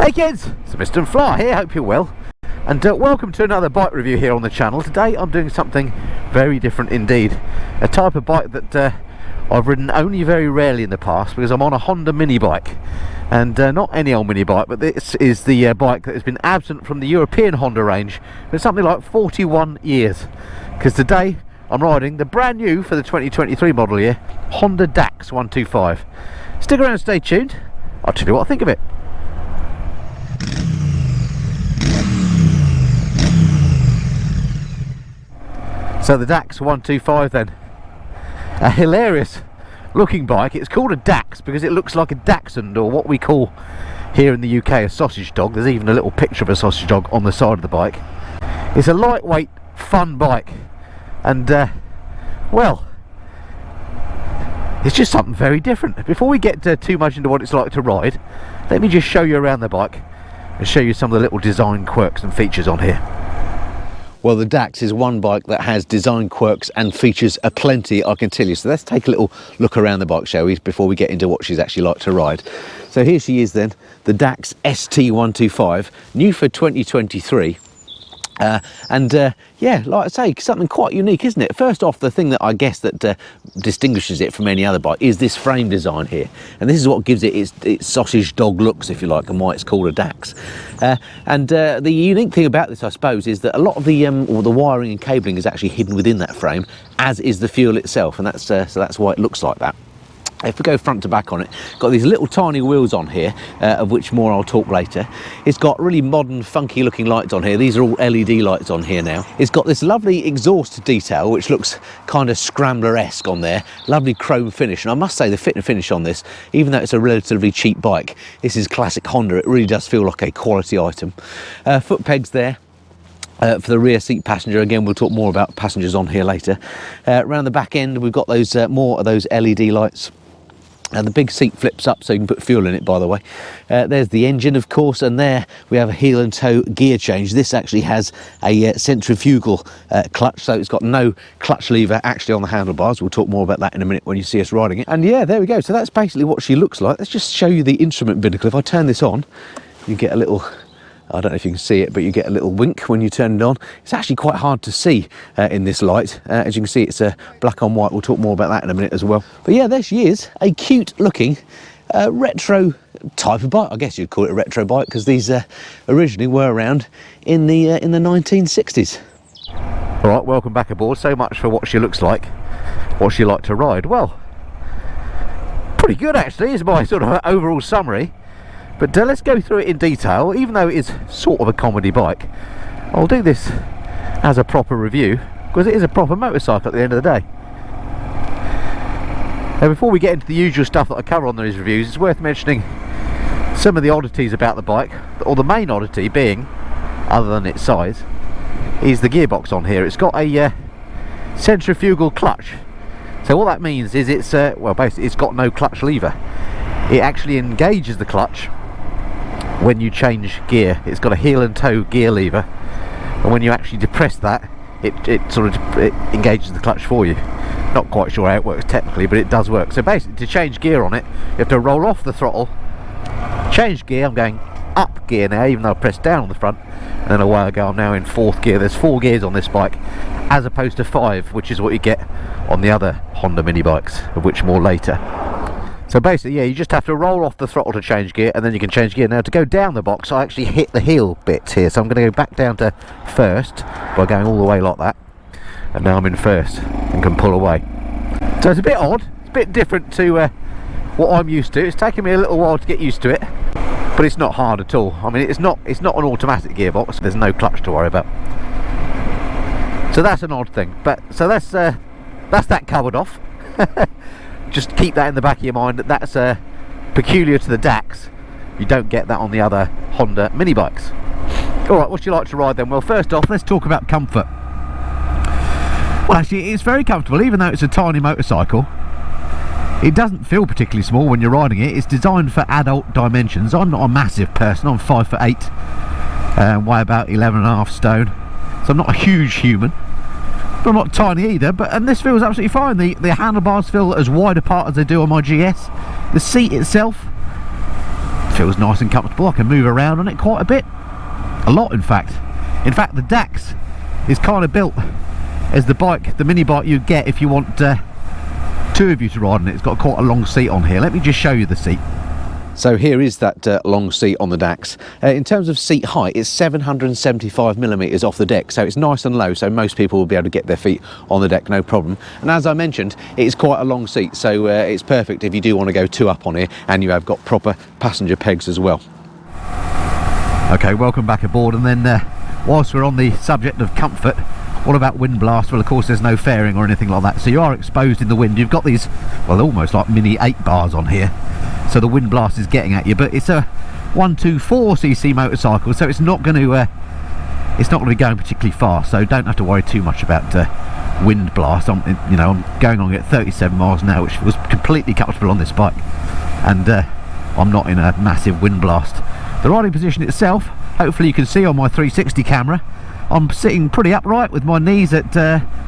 Hey kids, it's Mr. Fly here, hope you're well, and welcome to another bike review here on the channel. Today I'm doing something very different indeed, a type of bike that I've ridden only very rarely in the past because I'm on a Honda mini bike, and not any old mini bike, but this is the bike that has been absent from the European Honda range for something like 41 years, because today I'm riding the brand new for the 2023 model year Honda Dax 125. Stick around, stay tuned, I'll tell you what I think of it. So the Dax 125 then, a hilarious looking bike. It's called a Dax because it looks like a Dachshund, or what we call here in the UK a sausage dog. There's even a little picture of a sausage dog on the side of the bike. It's a lightweight, fun bike, and well, it's just something very different. Before we get too much into what it's like to ride, let me just show you around the bike and show you some of the little design quirks and features on here. Well, the Dax is one bike that has design quirks and features aplenty, I can tell you. So let's take a little look around the bike, shall we, before we get into what she's actually like to ride. So here she is then, the Dax ST125, new for 2023. Yeah, like I say, something quite unique, isn't it? First off, the thing that I guess that distinguishes it from any other bike is this frame design here, and this is what gives it its sausage dog looks, if you like, and why it's called a Dax. The unique thing about this, I suppose, is that a lot of the wiring and cabling is actually hidden within that frame, as is the fuel itself, and that's so that's why it looks like that. If we go front to back on it, got these little tiny wheels on here, of which more I'll talk later. It's got really modern, funky looking lights on here. These are all LED lights on here now. It's got this lovely exhaust detail, which looks kind of Scrambler-esque on there. Lovely chrome finish, and I must say the fit and finish on this, even though it's a relatively cheap bike, this is classic Honda. It really does feel like a quality item. Foot pegs there. For the rear seat passenger, again we'll talk more about passengers on here later. Around the back end we've got those more of those LED lights. And the big seat flips up so you can put fuel in it, by the way. There's the engine, of course, and there we have a heel and toe gear change. This actually has a centrifugal clutch, so it's got no clutch lever actually on the handlebars. We'll talk more about that in a minute when you see us riding it. And yeah, there we go. So that's basically what she looks like. Let's just show you the instrument binnacle. If I turn this on, you get a little, I don't know if you can see it, but you get a little wink when you turn it on. It's actually quite hard to see in this light. As you can see, it's black on white. We'll talk more about that in a minute as well. But yeah, there she is, a cute looking retro type of bike. I guess you'd call it a retro bike because these originally were around in the 1960s. All right, welcome back aboard. So much for what she looks like, what she like to ride. Well, pretty good actually is my sort of overall summary. But let's go through it in detail. Even though it is sort of a comedy bike, I'll do this as a proper review because it is a proper motorcycle at the end of the day. Now, before we get into the usual stuff that I cover on these reviews, it's worth mentioning some of the oddities about the bike, or the main oddity being, other than its size, is the gearbox on here. It's got a centrifugal clutch. So what that means is it's well, basically it's got no clutch lever. It actually engages the clutch when you change gear. It's got a heel and toe gear lever, and when you actually depress that, it engages the clutch for you. Not quite sure how it works technically, but it does work. So basically, to change gear on it, you have to roll off the throttle, change gear. I'm going up gear now, even though I pressed down on the front, and then away I go. I'm now in fourth gear. There's 4 gears on this bike, as opposed to 5, which is what you get on the other Honda mini bikes, of which more later. So basically, yeah, you just have to roll off the throttle to change gear, and then you can change gear. Now, to go down the box, I actually hit the heel bits here, so I'm going to go back down to first by going all the way like that, and now I'm in first and can pull away. So it's a bit odd, it's a bit different to what I'm used to. It's taken me a little while to get used to it, but it's not hard at all. I mean, it's not an automatic gearbox. There's no clutch to worry about. So that's an odd thing. But so that's that covered off. Just keep that in the back of your mind, that that's peculiar to the Dax. You don't get that on the other Honda mini bikes. Alright, what do you like to ride then? Well, first off, let's talk about comfort. Well, actually, it's very comfortable, even though it's a tiny motorcycle. It doesn't feel particularly small when you're riding it. It's designed for adult dimensions. I'm not a massive person, I'm 5'8", and weigh about 11.5 stone. So I'm not a huge human. But I'm not tiny either, and this feels absolutely fine. The handlebars feel as wide apart as they do on my GS. The seat itself Feels nice and comfortable. I can move around on it quite a bit. A lot, in fact. In fact, the Dax is kind of built as the bike, the mini bike you'd get if you want two of you to ride on it. It's got quite a long seat on here. Let me just show you the seat. So here is that long seat on the Dax. In terms of seat height, it's 775mm off the deck, so it's nice and low, so most people will be able to get their feet on the deck, no problem. And as I mentioned, it's quite a long seat, so it's perfect if you do want to go two up on here, and you have got proper passenger pegs as well. Okay, welcome back aboard, and then whilst we're on the subject of comfort, what about wind blast? Well, of course, there's no fairing or anything like that, so you are exposed in the wind. You've got these, well, almost like mini 8 bars on here, so the wind blast is getting at you. But it's a 124cc motorcycle, so it's not going to be going particularly fast. So don't have to worry too much about wind blast. I'm going on at 37 miles an hour, which was completely comfortable on this bike, and I'm not in a massive wind blast. The riding position itself, hopefully you can see on my 360 camera, I'm sitting pretty upright with my knees at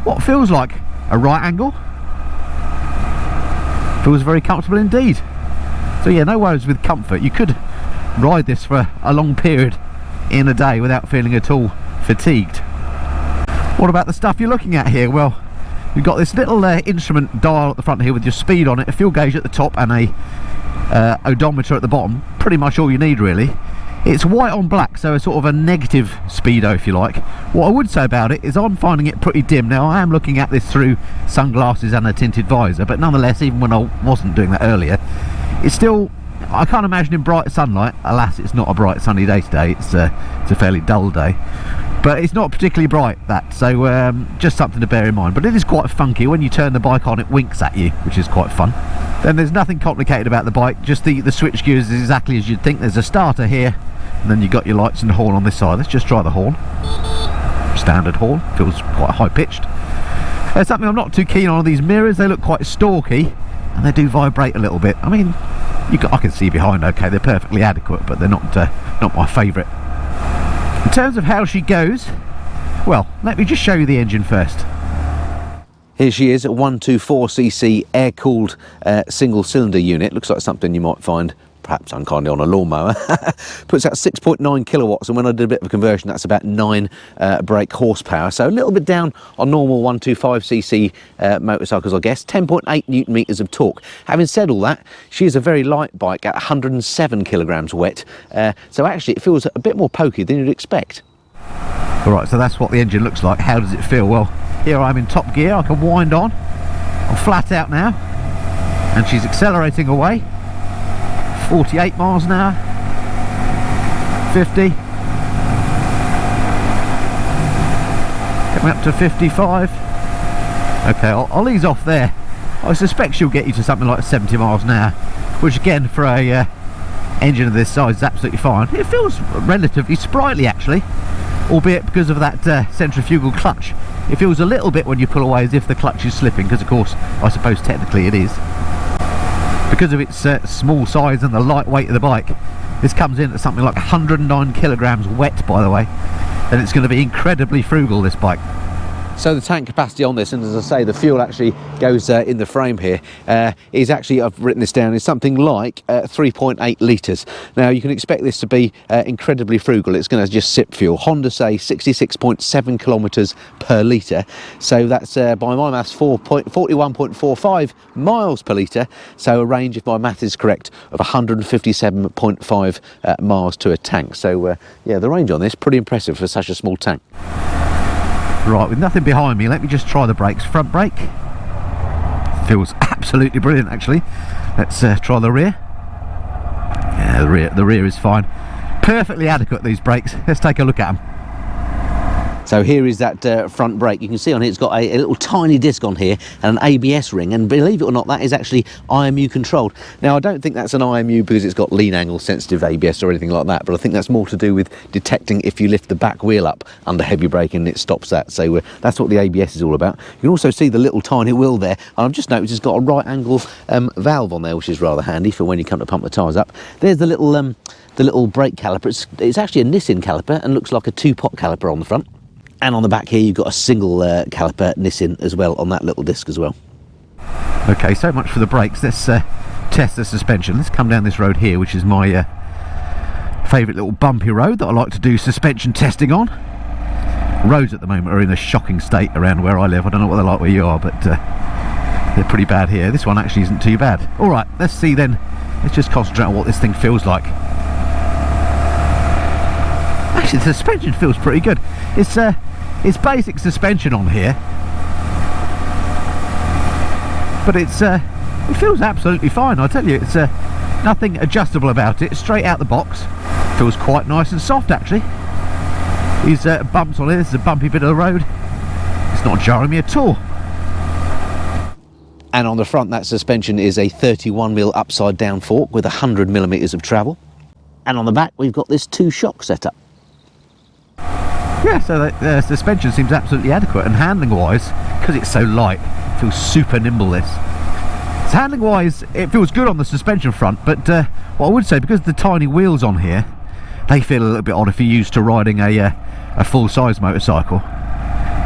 what feels like a right angle. Feels very comfortable indeed. So yeah, no worries with comfort. You could ride this for a long period in a day without feeling at all fatigued. What about the stuff you're looking at here? Well, you've got this little instrument dial at the front here with your speed on it, a fuel gauge at the top and a odometer at the bottom. Pretty much all you need, really. It's white on black, so a sort of a negative speedo, if you like. What I would say about it is I'm finding it pretty dim. Now, I am looking at this through sunglasses and a tinted visor, but nonetheless, even when I wasn't doing that earlier, it's still, I can't imagine in bright sunlight. Alas, it's not a bright sunny day today. It's a fairly dull day, but it's not particularly bright, that, so just something to bear in mind. But it is quite funky. When you turn the bike on, it winks at you, which is quite fun. Then there's nothing complicated about the bike, just the switch gears is exactly as you'd think. There's a starter here, and then you've got your lights and horn on this side. Let's just try the horn. Standard horn, feels quite high pitched. There's something I'm not too keen on these mirrors. They look quite stalky, and they do vibrate a little bit. I mean, I can see behind, okay, they're perfectly adequate, but they're not my favourite. In terms of how she goes, well, let me just show you the engine first. Here she is, a 124cc air-cooled single cylinder unit. Looks like something you might find perhaps unkindly on a lawnmower. Puts out 6.9 kilowatts, and when I did a bit of a conversion, that's about 9 brake horsepower. So a little bit down on normal 125cc motorcycles, I guess. 10.8 newton meters of torque. Having said all that, she is a very light bike at 107 kilograms wet. So actually, it feels a bit more pokey than you'd expect. All right, so that's what the engine looks like. How does it feel? Well, here I'm in top gear. I can wind on. I'm flat out now, and she's accelerating away. 48 miles an hour, 50, coming up to 55. Okay, I'll ease off there. I suspect she'll get you to something like 70 miles an hour, which again for a engine of this size is absolutely fine. It feels relatively sprightly actually, albeit because of that centrifugal clutch. It feels a little bit when you pull away as if the clutch is slipping, because of course I suppose technically it is. Because of its small size and the light weight of the bike, this comes in at something like 109 kilograms wet, by the way, and it's going to be incredibly frugal, this bike. So the tank capacity on this, and as I say, the fuel actually goes in the frame here, is actually, I've written this down, is something like 3.8 litres. Now you can expect this to be incredibly frugal. It's going to just sip fuel. Honda say 66.7 kilometres per litre, so that's by my maths 41.45 miles per litre, so a range, if my math is correct, of 157.5 miles to a tank. So yeah, the range on this, pretty impressive for such a small tank. Right, with nothing behind me, let me just try the brakes. Front brake feels absolutely brilliant actually. Let's try the rear. Yeah, the rear is fine. Perfectly adequate, these brakes. Let's take a look at them. So here is that front brake. You can see on here it's got a little tiny disc on here and an ABS ring, and believe it or not, that is actually IMU controlled. Now I don't think that's an IMU because it's got lean angle sensitive ABS or anything like that, but I think that's more to do with detecting if you lift the back wheel up under heavy braking, and it stops that. So that's what the ABS is all about. You can also see the little tiny wheel there, and I've just noticed it's got a right angle valve on there, which is rather handy for when you come to pump the tyres up. There's the little brake caliper. It's actually a Nissin caliper and looks like a 2-pot caliper on the front. And on the back here, you've got a single caliper Nissin as well on that little disc as well. Okay, so much for the brakes. Let's test the suspension. Let's come down this road here, which is my favourite little bumpy road that I like to do suspension testing on. Roads at the moment are in a shocking state around where I live. I don't know what they're like where you are, but they're pretty bad here. This one actually isn't too bad. Alright, let's see then. Let's just concentrate on what this thing feels like. Actually, the suspension feels pretty good. It's basic suspension on here, but it feels absolutely fine. I tell you, it's nothing adjustable about it. Straight out the box, feels quite nice and soft actually. These bumps on here, this is a bumpy bit of the road. It's not jarring me at all. And on the front, that suspension is a 31mm upside down fork with 100mm of travel. And on the back, we've got this 2-shock setup. Yeah, so the suspension seems absolutely adequate, and handling wise, because it's so light, it feels super nimble this. So handling wise, it feels good on the suspension front, but what I would say, because of the tiny wheels on here, they feel a little bit odd if you're used to riding a full-size motorcycle.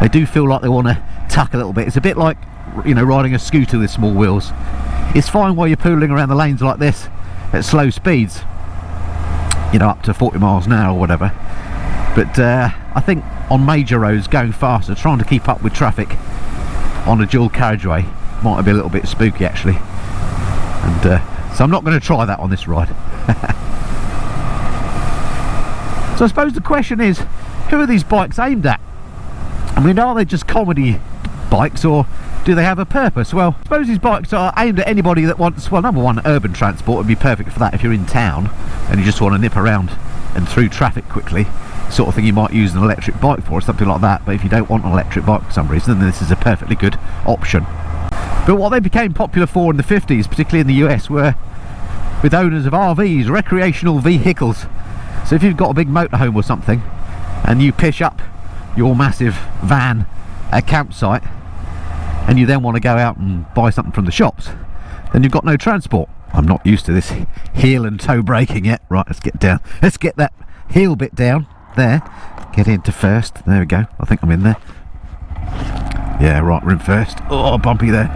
They do feel like they want to tuck a little bit. It's a bit like, you know, riding a scooter with small wheels. It's fine while you're pooling around the lanes like this at slow speeds, you know, up to 40 miles an hour or whatever. But I think on major roads, going faster, trying to keep up with traffic on a dual carriageway might be a little bit spooky actually. And so I'm not going to try that on this ride. So I suppose the question is, who are these bikes aimed at? I mean, are they just comedy bikes, or do they have a purpose? Well, I suppose these bikes are aimed at anybody that wants, well, number one, urban transport would be perfect for that if you're in town and you just want to nip around and through traffic quickly, sort of thing you might use an electric bike for or something like that. But if you don't want an electric bike for some reason, then this is a perfectly good option. But what they became popular for in the 50s, particularly in the US, were with owners of RVs, recreational vehicles. So if you've got a big motorhome or something and you pitch up your massive van at a campsite and you then want to go out and buy something from the shops, then you've got no transport. I'm not used to this heel and toe braking yet. Right, let's get down. Let's get that heel bit down there. Get into first. There we go. I think I'm in there. Yeah, right, we're in first. Oh, bumpy there.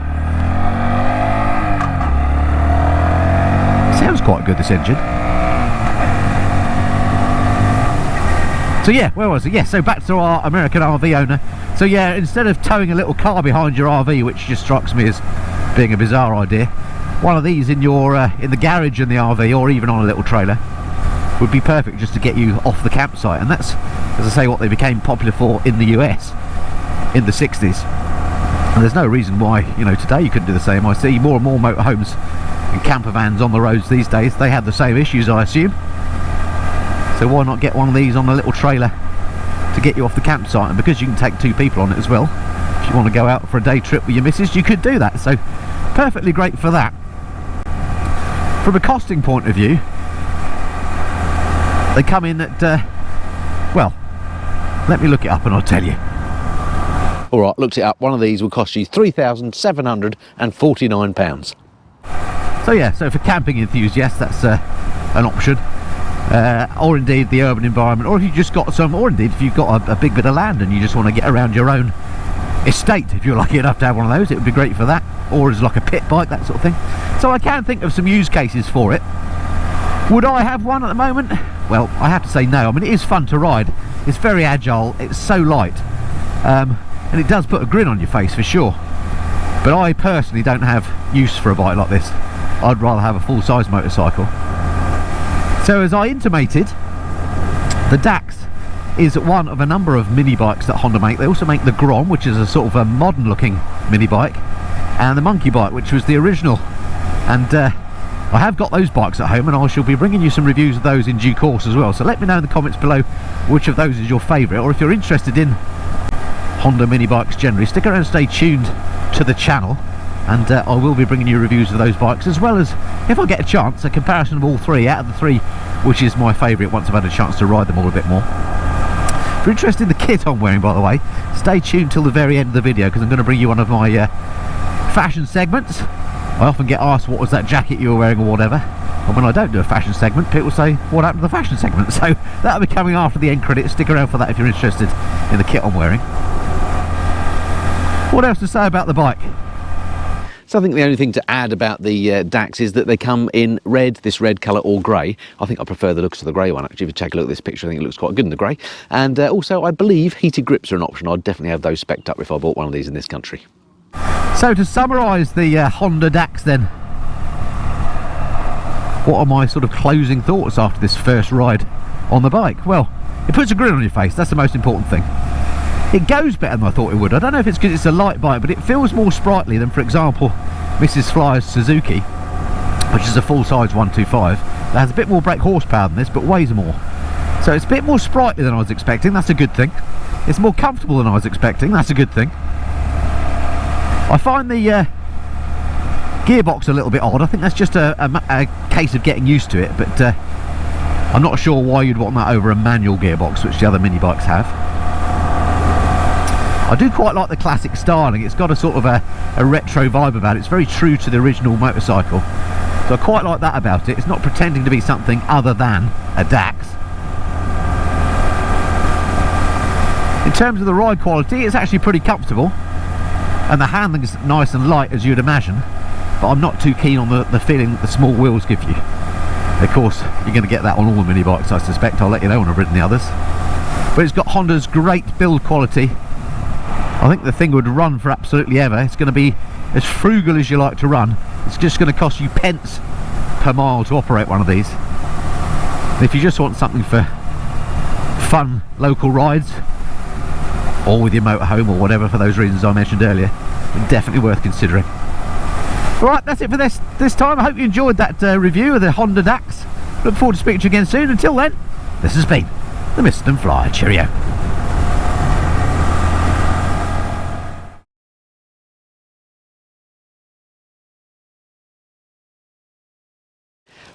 Sounds quite good, this engine. So yeah, where was it? Yeah, so back to our American RV owner. So yeah, instead of towing a little car behind your RV, which just strikes me as being a bizarre idea, one of these in your in the garage in the RV, or even on a little trailer, would be perfect just to get you off the campsite. And that's, as I say, what they became popular for in the US in the 60s. And there's no reason why, you know, today you couldn't do the same. I see more and more motorhomes and camper vans on the roads these days. They have the same issues, I assume. So why not get one of these on a little trailer to get you off the campsite? And because you can take 2 people on it as well, if you want to go out for a day trip with your missus, you could do that. So perfectly great for that. From a costing point of view, they come in at, well, let me look it up and I'll tell you. Alright, looked it up. One of these will cost you £3,749. So yeah, so for camping enthusiasts, that's an option. Or indeed the urban environment, or if you've just got some, or indeed if you've got a big bit of land and you just want to get around your own estate, if you're lucky enough to have one of those, it would be great for that. Or as like a pit bike, that sort of thing. So I can think of some use cases for it. Would I have one at the moment? Well, I have to say no. I mean, it is fun to ride. It's very agile. It's so light. And it does put a grin on your face for sure. But I personally don't have use for a bike like this. I'd rather have a full-size motorcycle. So as I intimated, the Dax is one of a number of mini bikes that Honda make. They also make the Grom, which is a sort of a modern looking mini bike, and the Monkey bike, which was the original. And I have got those bikes at home, and I shall be bringing you some reviews of those in due course as well. So let me know in the comments below which of those is your favourite, or if you're interested in Honda mini bikes generally, stick around and stay tuned to the channel, and I will be bringing you reviews of those bikes, as well as, if I get a chance, a comparison of all 3 out of the 3, which is my favourite once I've had a chance to ride them all a bit more. If you're interested in the kit I'm wearing, by the way, stay tuned till the very end of the video, because I'm going to bring you one of my fashion segments. I often get asked, what was that jacket you were wearing or whatever, and when I don't do a fashion segment, people say, what happened to the fashion segment? So that'll be coming after the end credits. Stick around for that if you're interested in the kit I'm wearing. What else to say about the bike? So I think the only thing to add about the Dax is that they come in red, this red colour, or grey. I think I prefer the looks of the grey one, actually. If you take a look at this picture, I think it looks quite good in the grey. And also, I believe heated grips are an option. I'd definitely have those spec'd up if I bought one of these in this country. So to summarise the Honda Dax then, what are my sort of closing thoughts after this first ride on the bike? Well, it puts a grin on your face, that's the most important thing. It goes better than I thought it would. I don't know if it's because it's a light bike, but it feels more sprightly than, for example, Mrs. Flyer's Suzuki, which is a full-size 125. That has a bit more brake horsepower than this, but weighs more. So it's a bit more sprightly than I was expecting, that's a good thing. It's more comfortable than I was expecting, that's a good thing. I find the gearbox a little bit odd. I think that's just a case of getting used to it, but I'm not sure why you'd want that over a manual gearbox, which the other mini bikes have. I do quite like the classic styling. It's got a sort of a retro vibe about it. It's very true to the original motorcycle, so I quite like that about it. It's not pretending to be something other than a Dax. In terms of the ride quality, it's actually pretty comfortable, and the handling's nice and light, as you'd imagine, but I'm not too keen on the feeling that the small wheels give you. Of course, you're going to get that on all the mini bikes, I suspect. I'll let you know when I've ridden the others. But it's got Honda's great build quality. I think the thing would run for absolutely ever. It's going to be as frugal as you like to run. It's just going to cost you pence per mile to operate one of these. And if you just want something for fun local rides, or with your motorhome or whatever, for those reasons I mentioned earlier, definitely worth considering. Right, that's it for this time. I hope you enjoyed that review of the Honda Dax. Look forward to speaking to you again soon. Until then, this has been the Mist and Flyer. Cheerio.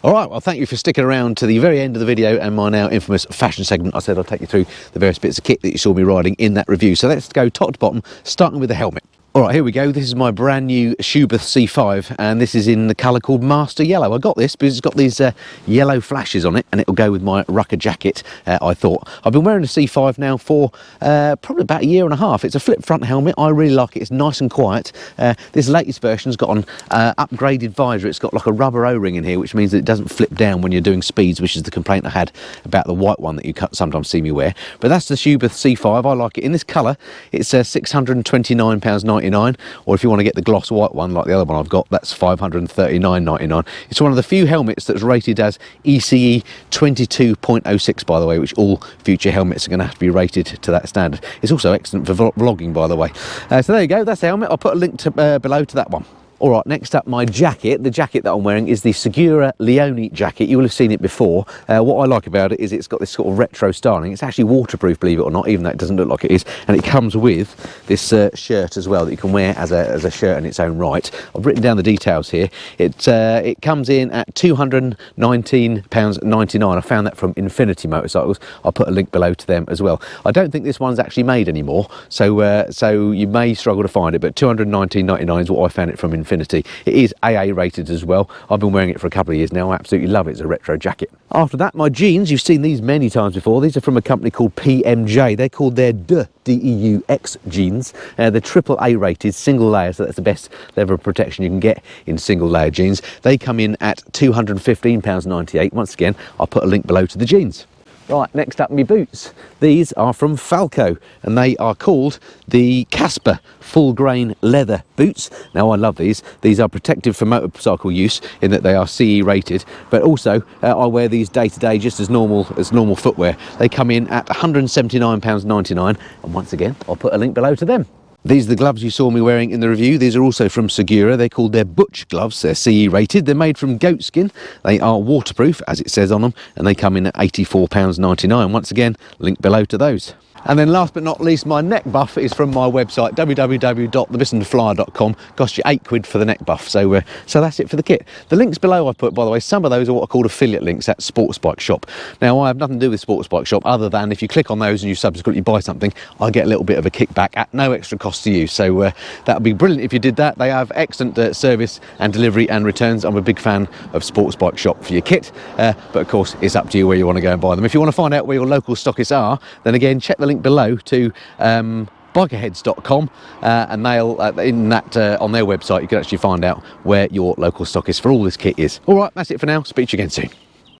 Alright, well, thank you for sticking around to the very end of the video and my now infamous fashion segment. I said I'll take you through the various bits of kit that you saw me riding in that review. So let's go top to bottom, starting with the helmet. Alright, here we go. This is my brand new Schubeth C5, and this is in the colour called Master Yellow. I got this because it's got these yellow flashes on it, and it'll go with my rucker jacket, I thought. I've been wearing a C5 now for probably about a year and a half. It's a flip front helmet. I really like it. It's nice and quiet. This latest version's got an upgraded visor. It's got like a rubber O-ring in here, which means that it doesn't flip down when you're doing speeds, which is the complaint I had about the white one that you sometimes see me wear. But that's the Schubeth C5. I like it in this colour. It's £629.99. Or if you want to get the gloss white one like the other one I've got, that's £539.99. It's one of the few helmets that's rated as ECE 22.06, by the way, which all future helmets are going to have to be rated to that standard. It's also excellent for vlogging, by the way. So there you go, that's the helmet. I'll put a link to, below to that one. All right, next up, my jacket. The jacket that I'm wearing is the Segura Leone jacket. You will have seen it before. What I like about it is it's got this sort of retro styling. It's actually waterproof, believe it or not, even though it doesn't look like it is. And it comes with this shirt as well that you can wear as a shirt in its own right. I've written down the details here. It comes in at £219.99. I found that from Infinity Motorcycles. I'll put a link below to them as well. I don't think this one's actually made anymore, so you may struggle to find it, but £219.99 is what I found it from Infinity. It is AA rated as well. I've been wearing it for a couple of years now. I absolutely love it. It's a retro jacket. After that, my jeans. You've seen these many times before. These are from a company called PMJ. They're called their DEUX jeans. They're AAA rated, single layer, so that's the best level of protection you can get in single layer jeans. They come in at £215.98. Once again, I'll put a link below to the jeans. Right, next up, my boots. These are from Falco, and they are called the Casper full grain leather boots. Now, I love these. These are protective for motorcycle use in that they are CE rated, but also I wear these day to day just as normal footwear. They come in at £179.99, and once again, I'll put a link below to them. These are the gloves you saw me wearing in the review. These are also from Segura. They're called their Butch gloves. They're CE rated. They're made from goat skin. They are waterproof, as it says on them, and they come in at £84.99. Once again, link below to those. And then last but not least, my neck buff is from my website, www.themistandflyer.com. Cost you £8 for the neck buff. So that's it for the kit. The links below I put, by the way, some of those are what are called affiliate links at Sports Bike Shop. Now, I have nothing to do with Sports Bike Shop other than if you click on those and you subsequently buy something, I get a little bit of a kickback at no extra cost to you. So that would be brilliant if you did that. They have excellent service and delivery and returns. I'm a big fan of Sports Bike Shop for your kit. But of course, it's up to you where you want to go and buy them. If you want to find out where your local stockists are, then again, check the link below to bikerheads.com, and they'll in that on their website you can actually find out where your local stockist for all this kit is. All right, that's it for now. Speak to you again soon.